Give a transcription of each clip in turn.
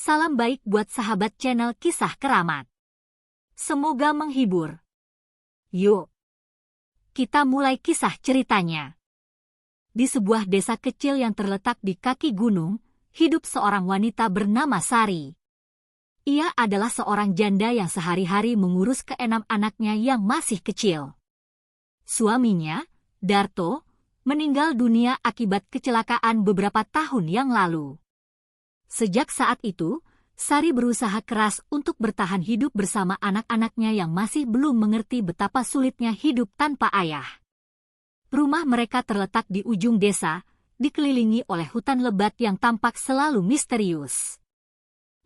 Salam baik buat sahabat channel Kisah Keramat. Semoga menghibur. Yuk, kita mulai kisah ceritanya. Di sebuah desa kecil yang terletak di kaki gunung, hidup seorang wanita bernama Sari. Ia adalah seorang janda yang sehari-hari mengurus keenam anaknya yang masih kecil. Suaminya, Darto, meninggal dunia akibat kecelakaan beberapa tahun yang lalu. Sejak saat itu, Sari berusaha keras untuk bertahan hidup bersama anak-anaknya yang masih belum mengerti betapa sulitnya hidup tanpa ayah. Rumah mereka terletak di ujung desa, dikelilingi oleh hutan lebat yang tampak selalu misterius.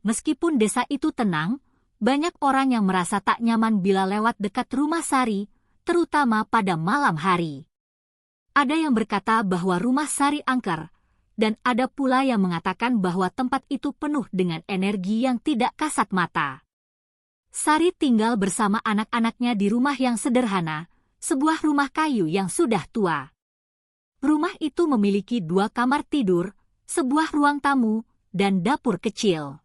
Meskipun desa itu tenang, banyak orang yang merasa tak nyaman bila lewat dekat rumah Sari, terutama pada malam hari. Ada yang berkata bahwa rumah Sari angker, dan ada pula yang mengatakan bahwa tempat itu penuh dengan energi yang tidak kasat mata. Sari tinggal bersama anak-anaknya di rumah yang sederhana, sebuah rumah kayu yang sudah tua. Rumah itu memiliki 2 kamar tidur, sebuah ruang tamu, dan dapur kecil.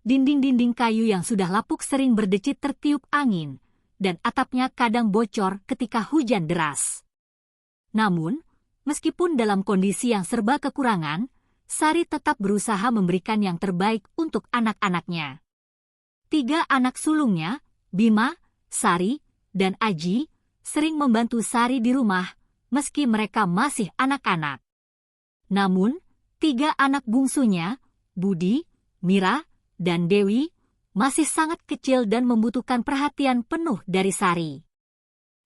Dinding-dinding kayu yang sudah lapuk sering berdecit tertiup angin, dan atapnya kadang bocor ketika hujan deras. Namun, meskipun dalam kondisi yang serba kekurangan, Sari tetap berusaha memberikan yang terbaik untuk anak-anaknya. 3 anak sulungnya, Bima, Sari, dan Aji, sering membantu Sari di rumah, meski mereka masih anak-anak. Namun, 3 anak bungsunya, Budi, Mira, dan Dewi, masih sangat kecil dan membutuhkan perhatian penuh dari Sari.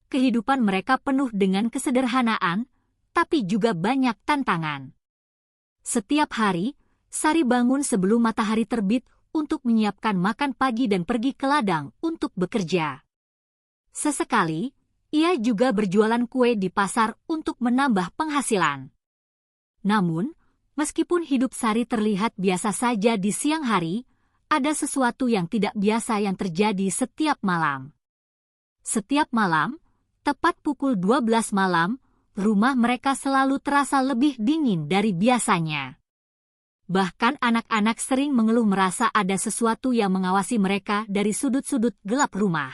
Kehidupan mereka penuh dengan kesederhanaan, tapi juga banyak tantangan. Setiap hari, Sari bangun sebelum matahari terbit untuk menyiapkan makan pagi dan pergi ke ladang untuk bekerja. Sesekali, ia juga berjualan kue di pasar untuk menambah penghasilan. Namun, meskipun hidup Sari terlihat biasa saja di siang hari, ada sesuatu yang tidak biasa yang terjadi setiap malam. Setiap malam, tepat pukul 12 malam, rumah mereka selalu terasa lebih dingin dari biasanya. Bahkan anak-anak sering mengeluh merasa ada sesuatu yang mengawasi mereka dari sudut-sudut gelap rumah.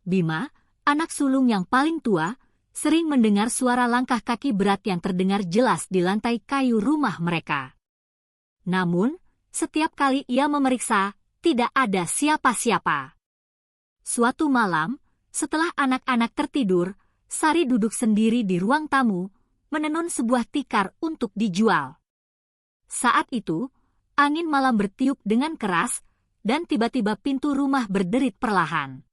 Bima, anak sulung yang paling tua, sering mendengar suara langkah kaki berat yang terdengar jelas di lantai kayu rumah mereka. Namun, setiap kali ia memeriksa, tidak ada siapa-siapa. Suatu malam, setelah anak-anak tertidur, Sari duduk sendiri di ruang tamu, menenun sebuah tikar untuk dijual. Saat itu, angin malam bertiup dengan keras, dan tiba-tiba pintu rumah berderit perlahan.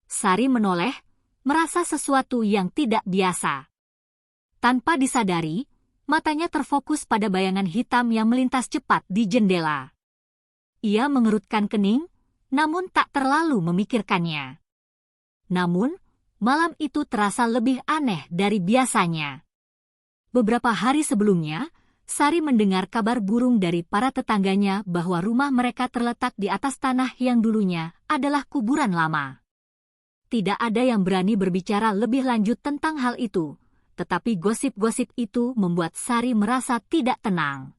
Sari menoleh, merasa sesuatu yang tidak biasa. Tanpa disadari, matanya terfokus pada bayangan hitam yang melintas cepat di jendela. Ia mengerutkan kening, namun tak terlalu memikirkannya. Namun, malam itu terasa lebih aneh dari biasanya. Beberapa hari sebelumnya, Sari mendengar kabar burung dari para tetangganya bahwa rumah mereka terletak di atas tanah yang dulunya adalah kuburan lama. Tidak ada yang berani berbicara lebih lanjut tentang hal itu, tetapi gosip-gosip itu membuat Sari merasa tidak tenang.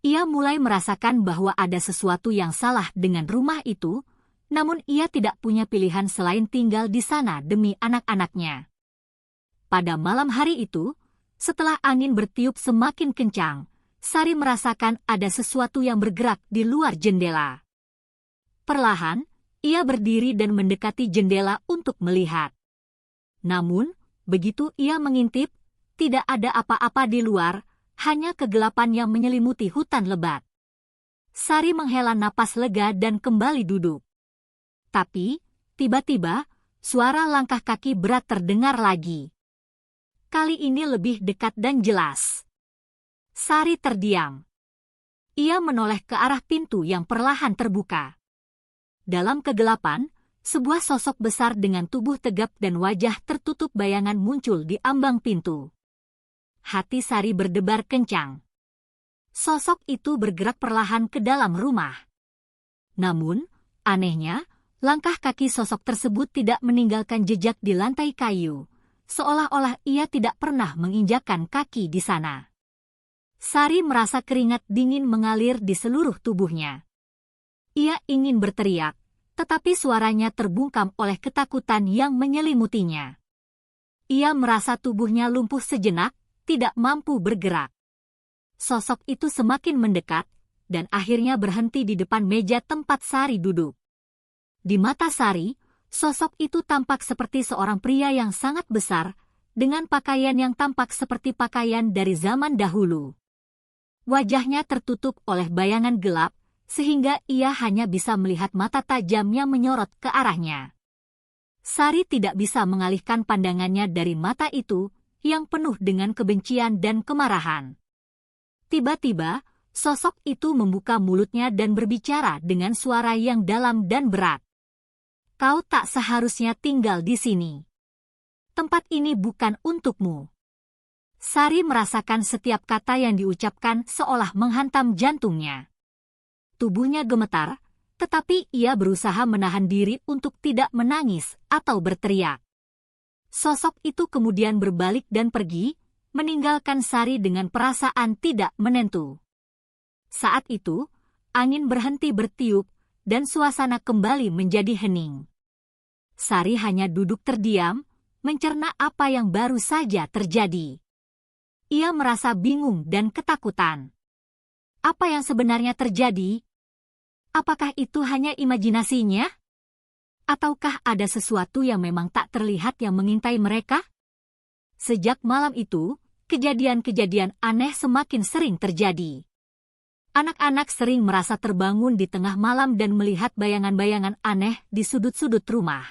Ia mulai merasakan bahwa ada sesuatu yang salah dengan rumah itu, namun ia tidak punya pilihan selain tinggal di sana demi anak-anaknya. Pada malam hari itu, setelah angin bertiup semakin kencang, Sari merasakan ada sesuatu yang bergerak di luar jendela. Perlahan, ia berdiri dan mendekati jendela untuk melihat. Namun, begitu ia mengintip, tidak ada apa-apa di luar, hanya kegelapan yang menyelimuti hutan lebat. Sari menghela napas lega dan kembali duduk. Tapi, tiba-tiba, suara langkah kaki berat terdengar lagi. Kali ini lebih dekat dan jelas. Sari terdiam. Ia menoleh ke arah pintu yang perlahan terbuka. Dalam kegelapan, sebuah sosok besar dengan tubuh tegap dan wajah tertutup bayangan muncul di ambang pintu. Hati Sari berdebar kencang. Sosok itu bergerak perlahan ke dalam rumah. Namun, anehnya, langkah kaki sosok tersebut tidak meninggalkan jejak di lantai kayu, seolah-olah ia tidak pernah menginjakkan kaki di sana. Sari merasa keringat dingin mengalir di seluruh tubuhnya. Ia ingin berteriak, tetapi suaranya terbungkam oleh ketakutan yang menyelimutinya. Ia merasa tubuhnya lumpuh sejenak, tidak mampu bergerak. Sosok itu semakin mendekat, dan akhirnya berhenti di depan meja tempat Sari duduk. Di mata Sari, sosok itu tampak seperti seorang pria yang sangat besar, dengan pakaian yang tampak seperti pakaian dari zaman dahulu. Wajahnya tertutup oleh bayangan gelap, sehingga ia hanya bisa melihat mata tajam yang menyorot ke arahnya. Sari tidak bisa mengalihkan pandangannya dari mata itu, yang penuh dengan kebencian dan kemarahan. Tiba-tiba, sosok itu membuka mulutnya dan berbicara dengan suara yang dalam dan berat. Kau tak seharusnya tinggal di sini. Tempat ini bukan untukmu. Sari merasakan setiap kata yang diucapkan seolah menghantam jantungnya. Tubuhnya gemetar, tetapi ia berusaha menahan diri untuk tidak menangis atau berteriak. Sosok itu kemudian berbalik dan pergi, meninggalkan Sari dengan perasaan tidak menentu. Saat itu, angin berhenti bertiup, dan suasana kembali menjadi hening. Sari hanya duduk terdiam, mencerna apa yang baru saja terjadi. Ia merasa bingung dan ketakutan. Apa yang sebenarnya terjadi? Apakah itu hanya imajinasinya? Ataukah ada sesuatu yang memang tak terlihat yang mengintai mereka? Sejak malam itu, kejadian-kejadian aneh semakin sering terjadi. Anak-anak sering merasa terbangun di tengah malam dan melihat bayangan-bayangan aneh di sudut-sudut rumah.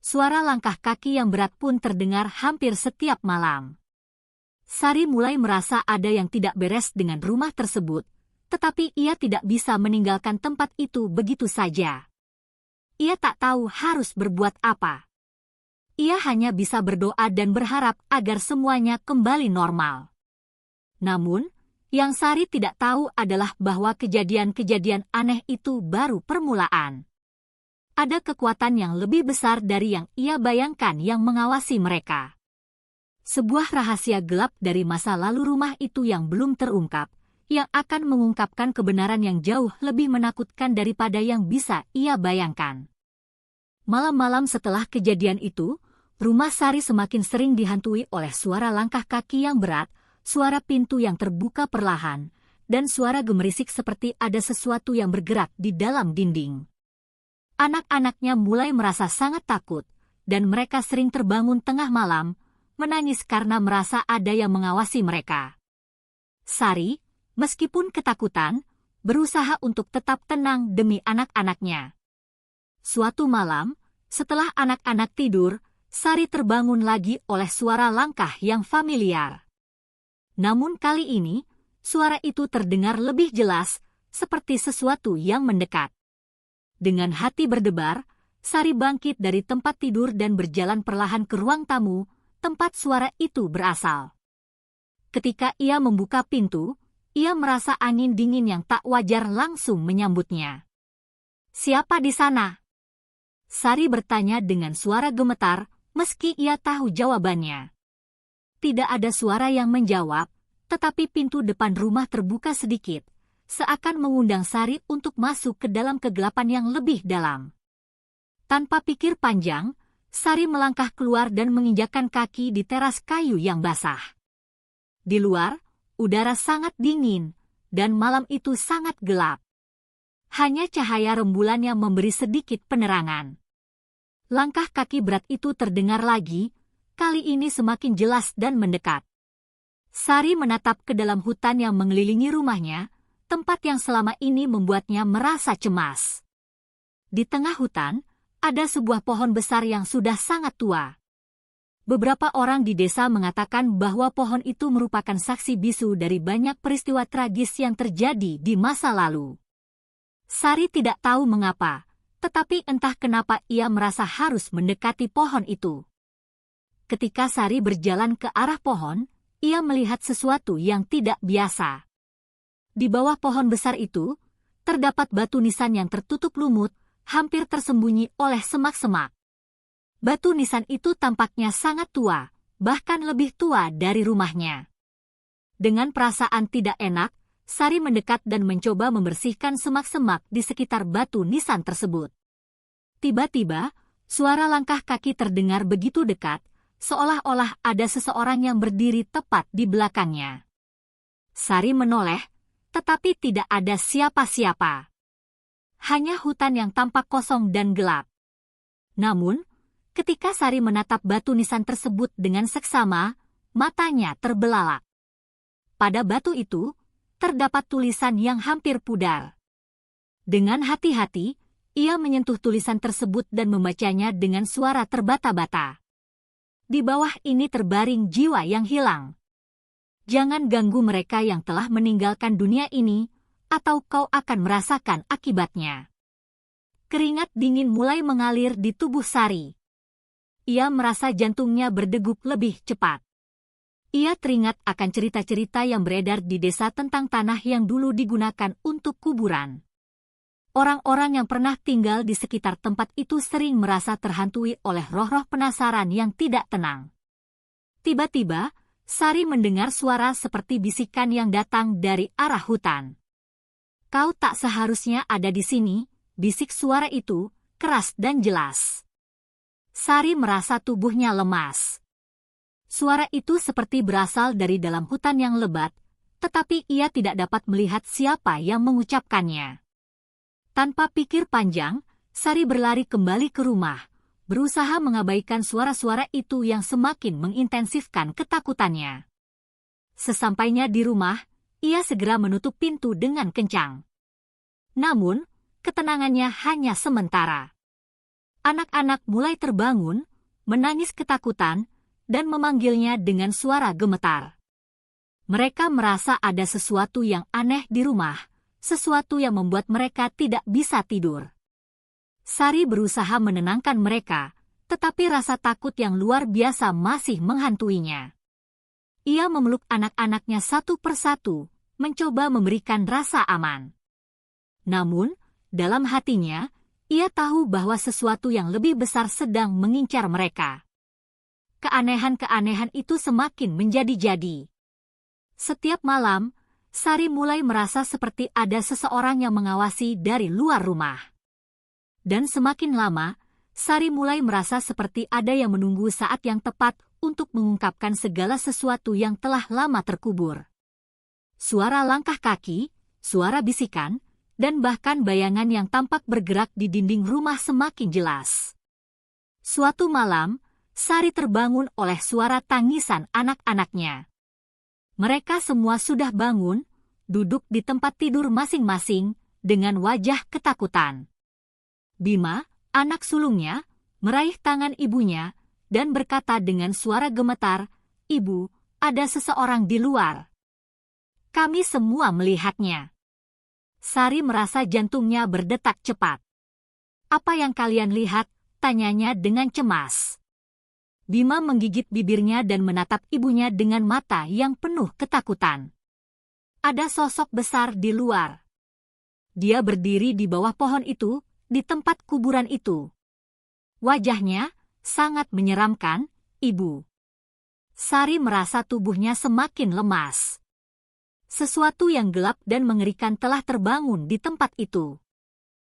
Suara langkah kaki yang berat pun terdengar hampir setiap malam. Sari mulai merasa ada yang tidak beres dengan rumah tersebut, tetapi ia tidak bisa meninggalkan tempat itu begitu saja. Ia tak tahu harus berbuat apa. Ia hanya bisa berdoa dan berharap agar semuanya kembali normal. Namun, yang Sari tidak tahu adalah bahwa kejadian-kejadian aneh itu baru permulaan. Ada kekuatan yang lebih besar dari yang ia bayangkan yang mengawasi mereka. Sebuah rahasia gelap dari masa lalu rumah itu yang belum terungkap, yang akan mengungkapkan kebenaran yang jauh lebih menakutkan daripada yang bisa ia bayangkan. Malam-malam setelah kejadian itu, rumah Sari semakin sering dihantui oleh suara langkah kaki yang berat, suara pintu yang terbuka perlahan, dan suara gemerisik seperti ada sesuatu yang bergerak di dalam dinding. Anak-anaknya mulai merasa sangat takut, dan mereka sering terbangun tengah malam, menangis karena merasa ada yang mengawasi mereka. Sari, meskipun ketakutan, berusaha untuk tetap tenang demi anak-anaknya. Suatu malam, setelah anak-anak tidur, Sari terbangun lagi oleh suara langkah yang familiar. Namun kali ini, suara itu terdengar lebih jelas, seperti sesuatu yang mendekat. Dengan hati berdebar, Sari bangkit dari tempat tidur dan berjalan perlahan ke ruang tamu, tempat suara itu berasal. Ketika ia membuka pintu, ia merasa angin dingin yang tak wajar langsung menyambutnya. "Siapa di sana?" Sari bertanya dengan suara gemetar, meski ia tahu jawabannya. Tidak ada suara yang menjawab, tetapi pintu depan rumah terbuka sedikit, seakan mengundang Sari untuk masuk ke dalam kegelapan yang lebih dalam. Tanpa pikir panjang, Sari melangkah keluar dan menginjakkan kaki di teras kayu yang basah. Di luar, udara sangat dingin, dan malam itu sangat gelap. Hanya cahaya rembulan yang memberi sedikit penerangan. Langkah kaki berat itu terdengar lagi, kali ini semakin jelas dan mendekat. Sari menatap ke dalam hutan yang mengelilingi rumahnya, tempat yang selama ini membuatnya merasa cemas. Di tengah hutan, ada sebuah pohon besar yang sudah sangat tua. Beberapa orang di desa mengatakan bahwa pohon itu merupakan saksi bisu dari banyak peristiwa tragis yang terjadi di masa lalu. Sari tidak tahu mengapa, tetapi entah kenapa ia merasa harus mendekati pohon itu. Ketika Sari berjalan ke arah pohon, ia melihat sesuatu yang tidak biasa. Di bawah pohon besar itu, terdapat batu nisan yang tertutup lumut, hampir tersembunyi oleh semak-semak. Batu nisan itu tampaknya sangat tua, bahkan lebih tua dari rumahnya. Dengan perasaan tidak enak, Sari mendekat dan mencoba membersihkan semak-semak di sekitar batu nisan tersebut. Tiba-tiba, suara langkah kaki terdengar begitu dekat, seolah-olah ada seseorang yang berdiri tepat di belakangnya. Sari menoleh, tetapi tidak ada siapa-siapa. Hanya hutan yang tampak kosong dan gelap. Namun, ketika Sari menatap batu nisan tersebut dengan seksama, matanya terbelalak. Pada batu itu, terdapat tulisan yang hampir pudar. Dengan hati-hati, ia menyentuh tulisan tersebut dan membacanya dengan suara terbata-bata. Di bawah ini terbaring jiwa yang hilang. Jangan ganggu mereka yang telah meninggalkan dunia ini, atau kau akan merasakan akibatnya. Keringat dingin mulai mengalir di tubuh Sari. Ia merasa jantungnya berdegup lebih cepat. Ia teringat akan cerita-cerita yang beredar di desa tentang tanah yang dulu digunakan untuk kuburan. Orang-orang yang pernah tinggal di sekitar tempat itu sering merasa terhantui oleh roh-roh penasaran yang tidak tenang. Tiba-tiba, Sari mendengar suara seperti bisikan yang datang dari arah hutan. Kau tak seharusnya ada di sini, bisik suara itu, keras dan jelas. Sari merasa tubuhnya lemas. Suara itu seperti berasal dari dalam hutan yang lebat, tetapi ia tidak dapat melihat siapa yang mengucapkannya. Tanpa pikir panjang, Sari berlari kembali ke rumah, berusaha mengabaikan suara-suara itu yang semakin mengintensifkan ketakutannya. Sesampainya di rumah, ia segera menutup pintu dengan kencang. Namun, ketenangannya hanya sementara. Anak-anak mulai terbangun, menangis ketakutan, dan memanggilnya dengan suara gemetar. Mereka merasa ada sesuatu yang aneh di rumah, sesuatu yang membuat mereka tidak bisa tidur. Sari berusaha menenangkan mereka, tetapi rasa takut yang luar biasa masih menghantuinya. Ia memeluk anak-anaknya satu persatu, mencoba memberikan rasa aman. Namun, dalam hatinya, ia tahu bahwa sesuatu yang lebih besar sedang mengincar mereka. Keanehan-keanehan itu semakin menjadi-jadi. Setiap malam, Sari mulai merasa seperti ada seseorang yang mengawasi dari luar rumah. Dan semakin lama, Sari mulai merasa seperti ada yang menunggu saat yang tepat untuk mengungkapkan segala sesuatu yang telah lama terkubur. Suara langkah kaki, suara bisikan, dan bahkan bayangan yang tampak bergerak di dinding rumah semakin jelas. Suatu malam, Sari terbangun oleh suara tangisan anak-anaknya. Mereka semua sudah bangun, duduk di tempat tidur masing-masing, dengan wajah ketakutan. Bima, anak sulungnya, meraih tangan ibunya, dan berkata dengan suara gemetar, "Ibu, ada seseorang di luar." Kami semua melihatnya. Sari merasa jantungnya berdetak cepat. "Apa yang kalian lihat?" tanyanya dengan cemas. Bima menggigit bibirnya dan menatap ibunya dengan mata yang penuh ketakutan. Ada sosok besar di luar. Dia berdiri di bawah pohon itu, di tempat kuburan itu. Wajahnya sangat menyeramkan, Ibu. Sari merasa tubuhnya semakin lemas. Sesuatu yang gelap dan mengerikan telah terbangun di tempat itu.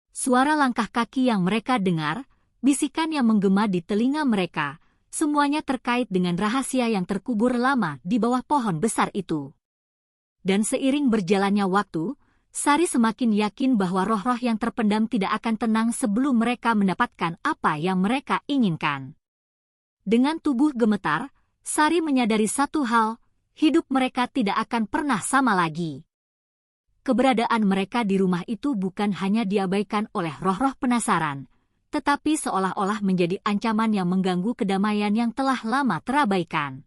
Suara langkah kaki yang mereka dengar, bisikan yang menggema di telinga mereka, semuanya terkait dengan rahasia yang terkubur lama di bawah pohon besar itu. Dan seiring berjalannya waktu, Sari semakin yakin bahwa roh-roh yang terpendam tidak akan tenang sebelum mereka mendapatkan apa yang mereka inginkan. Dengan tubuh gemetar, Sari menyadari satu hal, hidup mereka tidak akan pernah sama lagi. Keberadaan mereka di rumah itu bukan hanya diabaikan oleh roh-roh penasaran, tetapi seolah-olah menjadi ancaman yang mengganggu kedamaian yang telah lama terabaikan.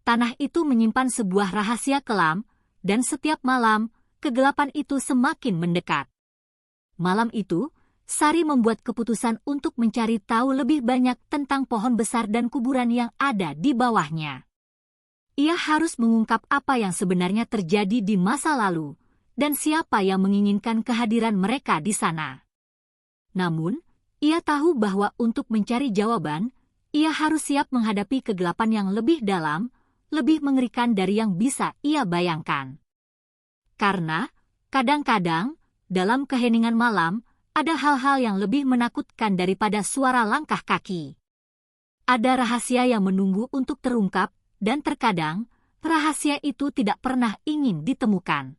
Tanah itu menyimpan sebuah rahasia kelam, dan setiap malam, kegelapan itu semakin mendekat. Malam itu, Sari membuat keputusan untuk mencari tahu lebih banyak tentang pohon besar dan kuburan yang ada di bawahnya. Ia harus mengungkap apa yang sebenarnya terjadi di masa lalu, dan siapa yang menginginkan kehadiran mereka di sana. Namun, ia tahu bahwa untuk mencari jawaban, ia harus siap menghadapi kegelapan yang lebih dalam, lebih mengerikan dari yang bisa ia bayangkan. Karena, kadang-kadang, dalam keheningan malam, ada hal-hal yang lebih menakutkan daripada suara langkah kaki. Ada rahasia yang menunggu untuk terungkap, dan terkadang, rahasia itu tidak pernah ingin ditemukan.